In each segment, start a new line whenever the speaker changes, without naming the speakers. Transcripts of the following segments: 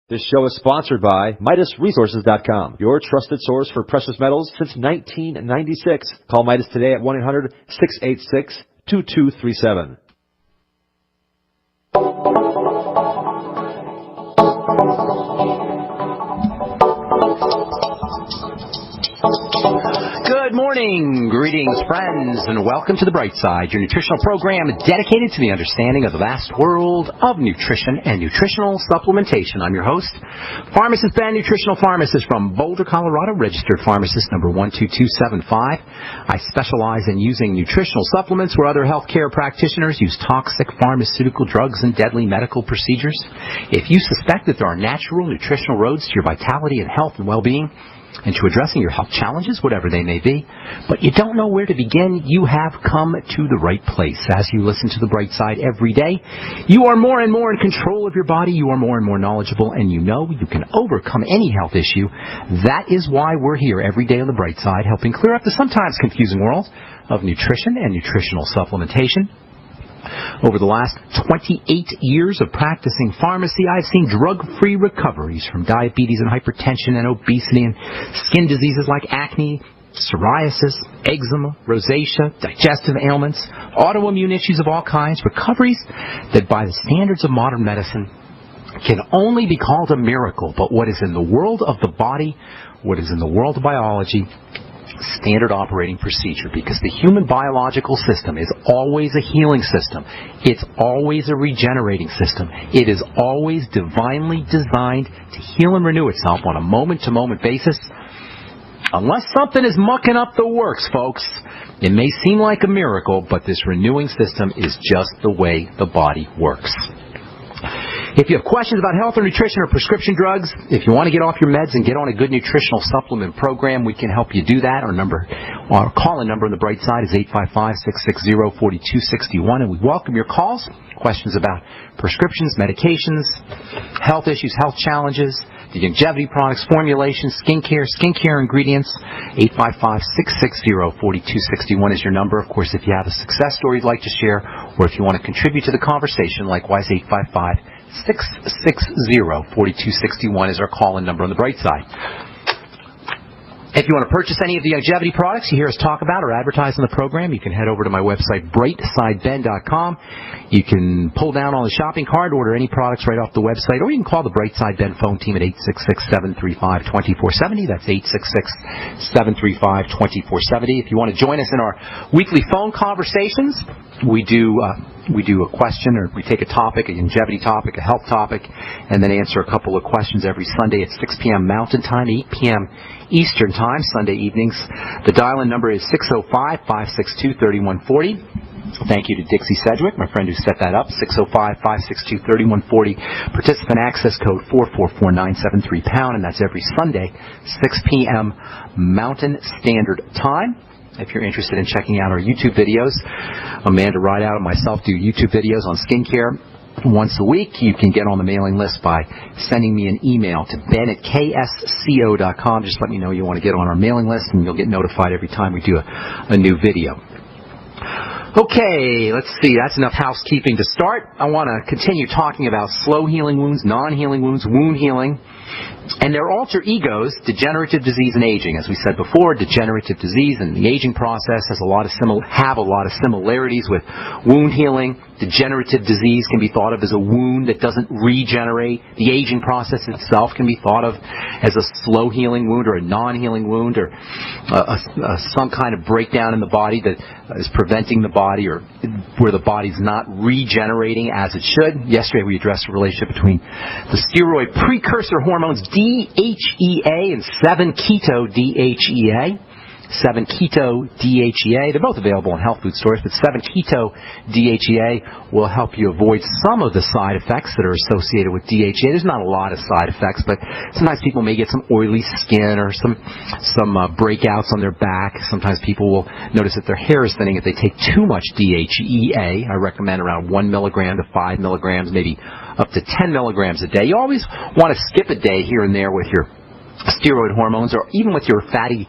This show is sponsored by MidasResources.com, your trusted source for precious metals since 1996. Call Midas today at 1-800-686-2237.
Good morning, greetings, friends, and welcome to The Bright Side, your nutritional program dedicated to the understanding of the vast world of nutrition and nutritional supplementation. I'm your host, Pharmacist Ben, nutritional pharmacist from Boulder, Colorado, registered pharmacist number 12275. I specialize in using nutritional supplements where other healthcare practitioners use toxic pharmaceutical drugs and deadly medical procedures. If you suspect that there are natural nutritional roads to your vitality and health and well-being, and to addressing your health challenges, whatever they may be, but you don't know where to begin, you have come to the right place. As you listen to The Bright Side every day, you are more and more in control of your body, you are more and more knowledgeable, and you know you can overcome any health issue. That is why we're here every day on The Bright Side, helping clear up the sometimes confusing world of nutrition and nutritional supplementation. Over the last 28 years of practicing pharmacy, I've seen drug-free recoveries from diabetes and hypertension and obesity and skin diseases like acne, psoriasis, eczema, rosacea, digestive ailments, autoimmune issues of all kinds, recoveries that by the standards of modern medicine can only be called a miracle. But what is in the world of the body, what is in the world of biology, standard operating procedure, because the human biological system is always a healing system. It's always a regenerating system. It is always divinely designed to heal and renew itself on a moment-to-moment basis. Unless something is mucking up the works, folks, it may seem like a miracle, but this renewing system is just the way the body works. If you have questions about health or nutrition or prescription drugs, if you want to get off your meds and get on a good nutritional supplement program, we can help you do that. Our call-in number on the Bright Side is 855-660-4261, and we welcome your calls. Questions about prescriptions, medications, health issues, health challenges, the longevity products, formulations, skincare ingredients. 855-660-4261 is your number. Of course, if you have a success story you'd like to share, or if you want to contribute to the conversation, likewise, 855-660-4261 is our call-in number on the Bright Side. If you want to purchase any of the longevity products you hear us talk about or advertise on the program, you can head over to my website, brightsideben.com. You can pull down on the shopping cart, order any products right off the website, or you can call the Bright Side Ben phone team at 866-735-2470. That's 866-735-2470. If you want to join us in our weekly phone conversations, we do a question, or we take a topic, a longevity topic, a health topic, and then answer a couple of questions every Sunday at 6 p.m. Mountain Time, 8 p.m. Eastern Time, Sunday evenings. The dial-in number is 605-562-3140. Thank you to Dixie Sedgwick, my friend who set that up, 605-562-3140. Participant access code 444-973-POUND, and that's every Sunday, 6 p.m. Mountain Standard Time. If you're interested in checking out our YouTube videos, Amanda Rideout and myself do YouTube videos on skincare once a week. You can get on the mailing list by sending me an email to ben@ksco.com. Just let me know you want to get on our mailing list, and you'll get notified every time we do a new video. Okay, let's see. That's enough housekeeping to start. I want to continue talking about slow healing wounds, non-healing wounds, wound healing, and their alter egos, degenerative disease and aging. As we said before, degenerative disease and the aging process have a lot of similarities with wound healing. Degenerative disease can be thought of as a wound that doesn't regenerate. The aging process itself can be thought of as a slow healing wound or a non-healing wound, or some kind of breakdown in the body that is preventing the body, or where the body's not regenerating as it should. Yesterday we addressed the relationship between the steroid precursor hormones DHEA and 7-keto-DHEA. 7-keto-DHEA. They're both available in health food stores, but 7-keto-DHEA will help you avoid some of the side effects that are associated with DHEA. There's not a lot of side effects, but sometimes people may get some oily skin or some breakouts on their back. Sometimes people will notice that their hair is thinning if they take too much DHEA. I recommend around 1 milligram to 5 milligrams, maybe up to 10 milligrams a day. You always want to skip a day here and there with your steroid hormones, or even with your fatty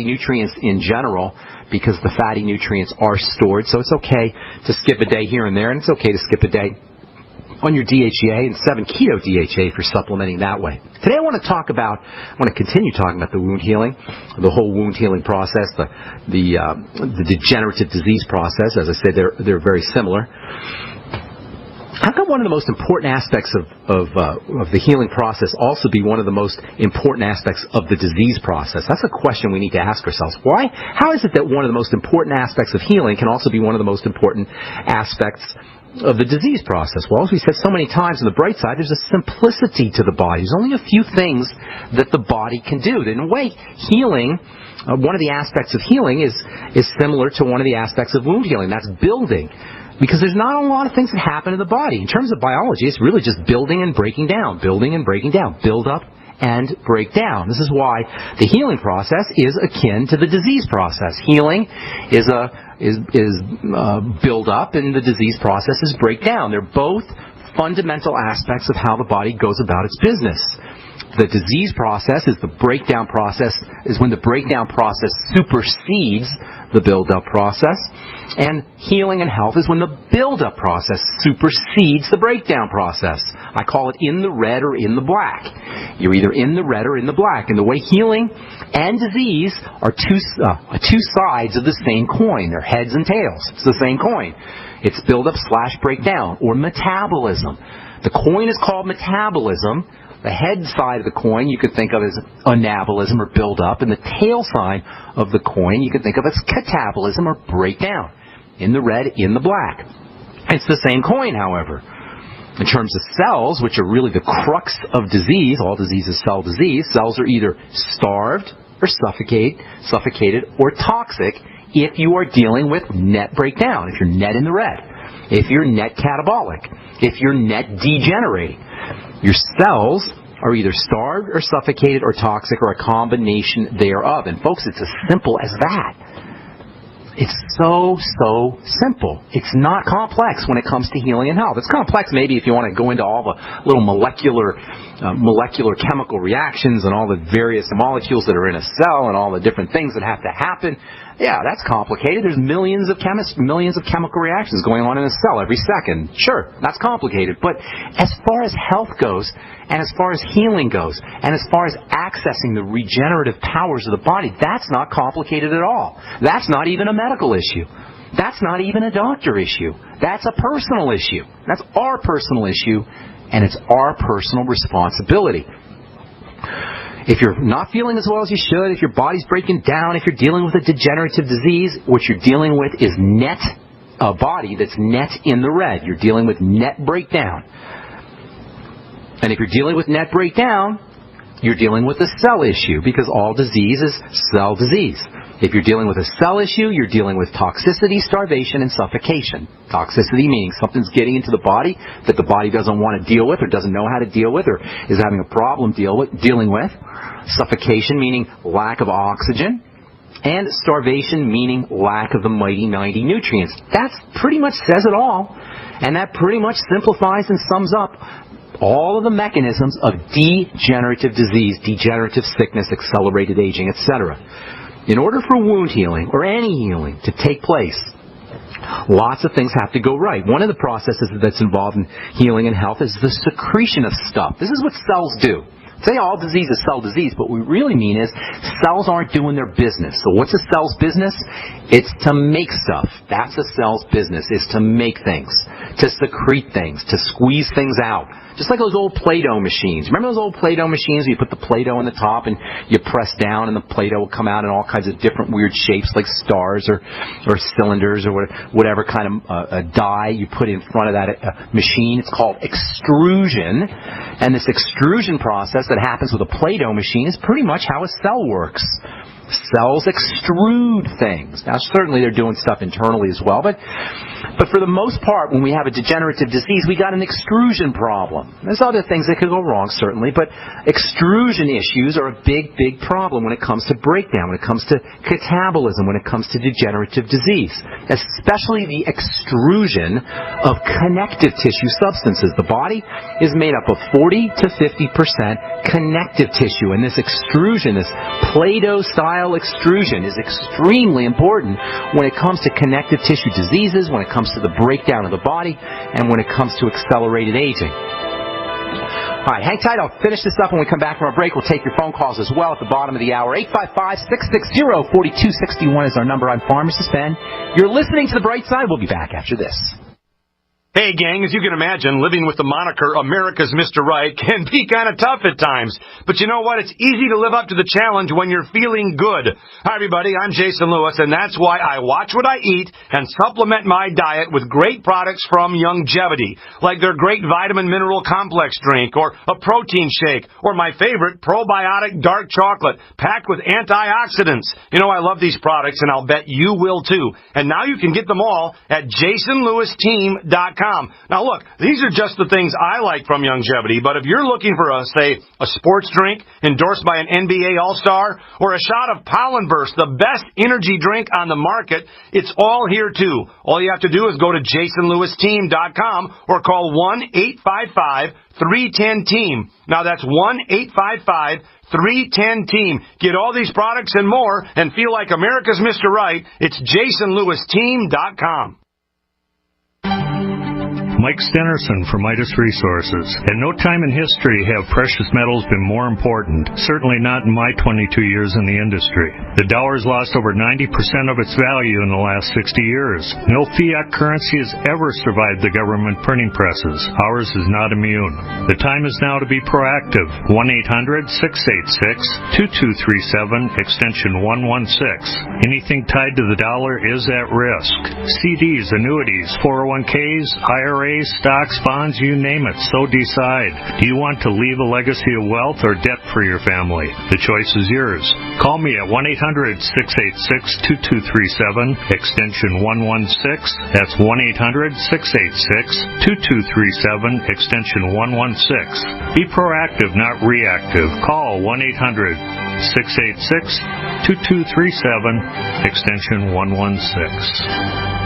nutrients in general, because the fatty nutrients are stored. So it's okay to skip a day here and there, and it's okay to skip a day on your DHEA and 7 keto DHA for supplementing that way. Today I want to continue talking about the wound healing, the whole wound healing process, the degenerative disease process. As I said, they're very similar. How can one of the most important aspects of the healing process also be one of the most important aspects of the disease process? That's a question we need to ask ourselves. Why? How is it that one of the most important aspects of healing can also be one of the most important aspects of the disease process? Well, as we said so many times on the bright side, there's a simplicity to the body. There's only a few things that the body can do. In a way, healing, one of the aspects of healing is similar to one of the aspects of wound healing. That's building. Because there's not a lot of things that happen in the body. In terms of biology, it's really just building and breaking down, building and breaking down, build up and break down. This is why the healing process is akin to the disease process. Healing is build up, and the disease process is break down. They're both fundamental aspects of how the body goes about its business. The disease process is the breakdown process, is when the breakdown process supersedes the build-up process. And healing and health is when the build-up process supersedes the breakdown process. I call it in the red or in the black. You're either in the red or in the black. And the way healing and disease are two sides of the same coin. They're heads and tails. It's the same coin. It's build-up / breakdown, or metabolism. The coin is called metabolism. The head side of the coin you could think of as anabolism or build-up, and the tail side of the coin you could think of as catabolism or breakdown. In the red, in the black. It's the same coin, however. In terms of cells, which are really the crux of disease, all disease is cell disease, cells are either starved or suffocated or toxic if you are dealing with net breakdown, if you're net in the red, if you're net catabolic, if you're net degenerating. Your cells are either starved or suffocated or toxic or a combination thereof. And folks, it's as simple as that. It's so simple. It's not complex when it comes to healing and health. It's complex maybe if you want to go into all the little molecular chemical reactions and all the various molecules that are in a cell and all the different things that have to happen. Yeah, that's complicated. There's millions of chemical reactions going on in a cell every second. Sure, that's complicated. But as far as health goes, and as far as healing goes, and as far as accessing the regenerative powers of the body, that's not complicated at all. That's not even a medical issue. That's not even a doctor issue. That's a personal issue. That's our personal issue, and it's our personal responsibility. If you're not feeling as well as you should, if your body's breaking down, if you're dealing with a degenerative disease, what you're dealing with is a body that's net in the red. You're dealing with net breakdown. And if you're dealing with net breakdown, you're dealing with a cell issue, because all disease is cell disease. If you're dealing with a cell issue, you're dealing with toxicity, starvation, and suffocation. Toxicity meaning something's getting into the body that the body doesn't want to deal with or doesn't know how to deal with or is having a problem dealing with. Suffocation meaning lack of oxygen. And starvation meaning lack of the mighty 90 nutrients. That pretty much says it all. And that pretty much simplifies and sums up all of the mechanisms of degenerative disease, degenerative sickness, accelerated aging, etc. In order for wound healing, or any healing, to take place, lots of things have to go right. One of the processes that's involved in healing and health is the secretion of stuff. This is what cells do. Say all disease is cell disease, but what we really mean is cells aren't doing their business. So what's a cell's business? It's to make stuff. That's a cell's business, is to make things, to secrete things, to squeeze things out. Just like those old Play-Doh machines. Remember those old Play-Doh machines where you put the Play-Doh on the top and you press down and the Play-Doh will come out in all kinds of different weird shapes like stars or cylinders or whatever kind of a die you put in front of that machine. It's called extrusion. And this extrusion process that happens with a Play-Doh machine is pretty much how a cell works. Cells extrude things. Now, certainly they're doing stuff internally as well, but for the most part, when we have a degenerative disease, we got an extrusion problem. There's other things that could go wrong, certainly, but extrusion issues are a big, big problem when it comes to breakdown, when it comes to catabolism, when it comes to degenerative disease, especially the extrusion of connective tissue substances. The body is made up of 40 to 50% connective tissue. And this extrusion, this Play-Doh-style extrusion, is extremely important when it comes to connective tissue diseases, when it comes to the breakdown of the body, and when it comes to accelerated aging. All right, hang tight. I'll finish this up when we come back from our break. We'll take your phone calls as well at the bottom of the hour. 855-660-4261 is our number. I'm Pharmacist Ben. You're listening to The Bright Side. We'll be back after this.
Hey, gang, as you can imagine, living with the moniker America's Mr. Right can be kind of tough at times. But you know what? It's easy to live up to the challenge when you're feeling good. Hi, everybody. I'm Jason Lewis, and that's why I watch what I eat and supplement my diet with great products from Youngevity, like their great vitamin mineral complex drink, or a protein shake, or my favorite, probiotic dark chocolate, packed with antioxidants. You know, I love these products, and I'll bet you will, too. And now you can get them all at JasonLewisTeam.com. Now, look, these are just the things I like from Youngevity, but if you're looking for, a sports drink endorsed by an NBA All-Star, or a shot of Pollen Burst, the best energy drink on the market, it's all here, too. All you have to do is go to JasonLewisTeam.com or call 1-855-310-TEAM. Now, that's 1-855-310-TEAM. Get all these products and more and feel like America's Mr. Right. It's JasonLewisTeam.com.
Mike Stenerson from Midas Resources. At no time in history have precious metals been more important, certainly not in my 22 years in the industry. The dollar's lost over 90% of its value in the last 60 years. No fiat currency has ever survived the government printing presses. Ours is not immune. The time is now to be proactive. 1-800-686-2237, extension 116. Anything tied to the dollar is at risk. CDs, annuities, 401ks, IRAs, stocks, bonds, you name it, so decide. Do you want to leave a legacy of wealth or debt for your family? The choice is yours. Call me at 1-800-686-2237, extension 116. That's 1-800-686-2237, extension 116. Be proactive, not reactive. Call 1-800-686-2237, extension 116.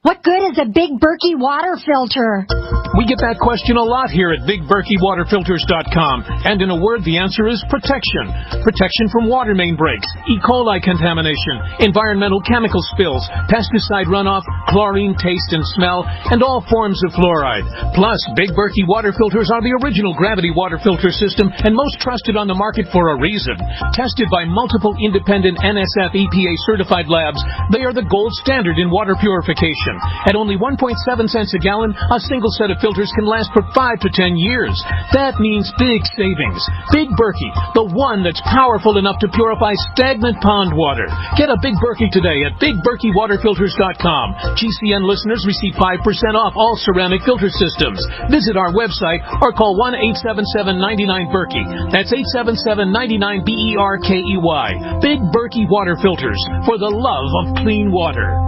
What good is a Big Berkey water filter?
We get that question a lot here at BigBerkeyWaterFilters.com. And in a word, the answer is protection. Protection from water main breaks, E. coli contamination, environmental chemical spills, pesticide runoff, chlorine taste and smell, and all forms of fluoride. Plus, Big Berkey water filters are the original gravity water filter system and most trusted on the market for a reason. Tested by multiple independent NSF EPA certified labs, they are the gold standard in water purification. At only 1.7 cents a gallon, a single set of filters can last for 5 to 10 years. That means big savings. Big Berkey, the one that's powerful enough to purify stagnant pond water. Get a Big Berkey today at BigBerkeyWaterFilters.com. GCN listeners receive 5% off all ceramic filter systems. Visit our website or call 1-877-99-BERKEY. That's 877-99-BERKEY. Big Berkey Water Filters, for the love of clean water.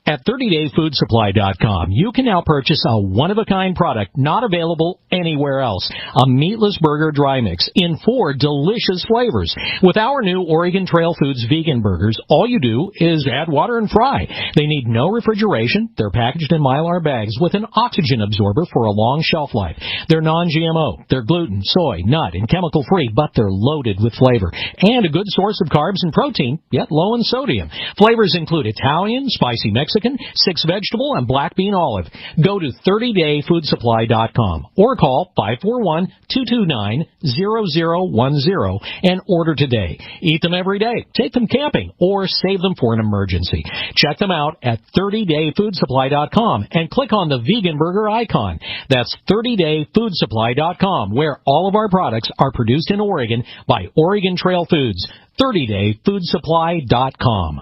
At 30dayfoodsupply.com, you can now purchase a one-of-a-kind product not available anywhere else. A meatless burger dry mix in 4 delicious flavors. With our new Oregon Trail Foods vegan burgers, all you do is add water and fry. They need no refrigeration. They're packaged in Mylar bags with an oxygen absorber for a long shelf life. They're non-GMO. They're gluten, soy, nut, and chemical-free, but they're loaded with flavor. And a good source of carbs and protein, yet low in sodium. Flavors include Italian, spicy Mexican, 6 vegetable, and black bean olive. Go to 30dayfoodsupply.com or call 541-229-0010 and order today. Eat them every day, take them camping, or save them for an emergency. Check them out at 30dayfoodsupply.com and click on the vegan burger icon. That's 30dayfoodsupply.com, where all of our products are produced in Oregon by Oregon Trail Foods. 30dayfoodsupply.com.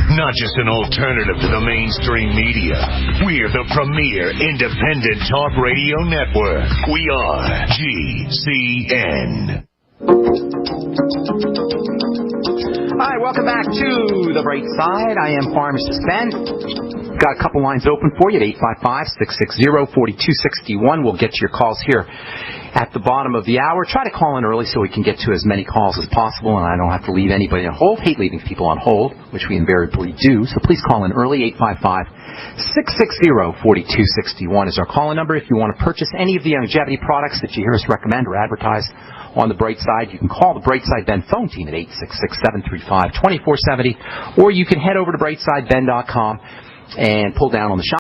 Not just an alternative to the mainstream media. We're the premier independent talk radio network. We are GCN.
Hi, welcome back to The Bright Side. I am Pharmacist Ben. Got a couple lines open for you at 855-660-4261. We'll get to your calls here at the bottom of the hour. Try to call in early so we can get to as many calls as possible, and I don't have to leave anybody on hold. Hate leaving people on hold, which we invariably do. So please call in early. 855-660-4261 is our call-in number. If you want to purchase any of the longevity products that you hear us recommend or advertise on the Bright Side, you can call the Bright Side Ben phone team at 866-735-2470, or you can head over to brightsideben.com and pull down on the shop